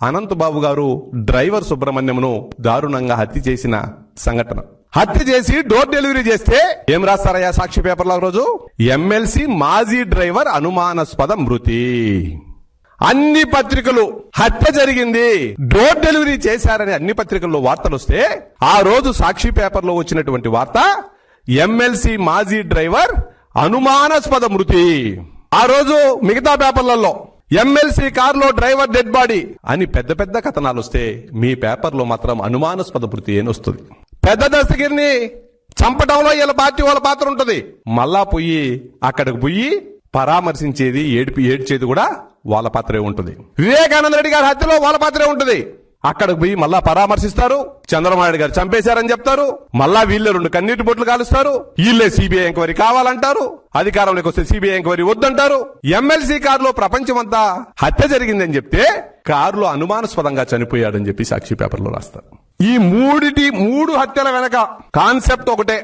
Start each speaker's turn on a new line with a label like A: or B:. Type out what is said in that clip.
A: అనంతబాబు గారు డ్రైవర్ సుబ్రహ్మణ్యంను దారుణంగా హత్య చేసిన సంఘటన. హత్య చేసి డోర్ డెలివరీ చేస్తే ఏం రాస్తారయ్యా సాక్షి పేపర్లో రోజు? ఎమ్మెల్సీ మాజీ డ్రైవర్ అనుమానాస్పద మృతి. అన్ని పత్రికలు హత్య జరిగింది, డోర్ డెలివరీ చేశారని అన్ని పత్రికల్లో వార్తలు వస్తే ఆ రోజు సాక్షి పేపర్లో వచ్చినటువంటి వార్త ఎమ్మెల్సీ మాజీ డ్రైవర్ అనుమానాస్పద మృతి. ఆ రోజు మిగతా పేపర్లలో ఎమ్మెల్సీ కారులో డ్రైవర్ డెడ్ బాడీ అని పెద్ద పెద్ద కథనాలు వస్తే మీ పేపర్లో మాత్రం అనుమానాస్పద మృతి అని వస్తుంది. పెద్ద దస్తగిరిని చంపడంలో వీళ్ళ పార్టీ వాళ్ళ పాత్ర ఉంటుంది. మళ్ళా పోయి అక్కడికి పోయి పరామర్శించేది, ఏడ్చేది కూడా వాళ్ళ పాత్రే ఉంటుంది. వివేకానంద రెడ్డి గారి హత్యలో వాళ్ళ పాత్రే ఉంటుంది. అక్కడికి పోయి మళ్ళా పరామర్శిస్తారు, చంద్రబాబు నాయుడు గారు చంపేశారని చెప్తారు, మళ్ళా వీళ్ళే 2 కన్నీటి బొట్లు కాలుస్తారు, వీళ్ళే సిబిఐ ఎంక్వైరీ కావాలంటారు, అధికారంలోకి వస్తే సిబిఐ ఎంక్వైరీ వద్దంటారు. ఎమ్మెల్సీ కారులో ప్రపంచమంతా హత్య జరిగిందని చెప్తే కారులో అనుమానాస్పదంగా చనిపోయాడని చెప్పి సాక్షి పేపర్లో రాస్తారు. ఈ 3 హత్యల వెనక కాన్సెప్ట్ ఒకటే.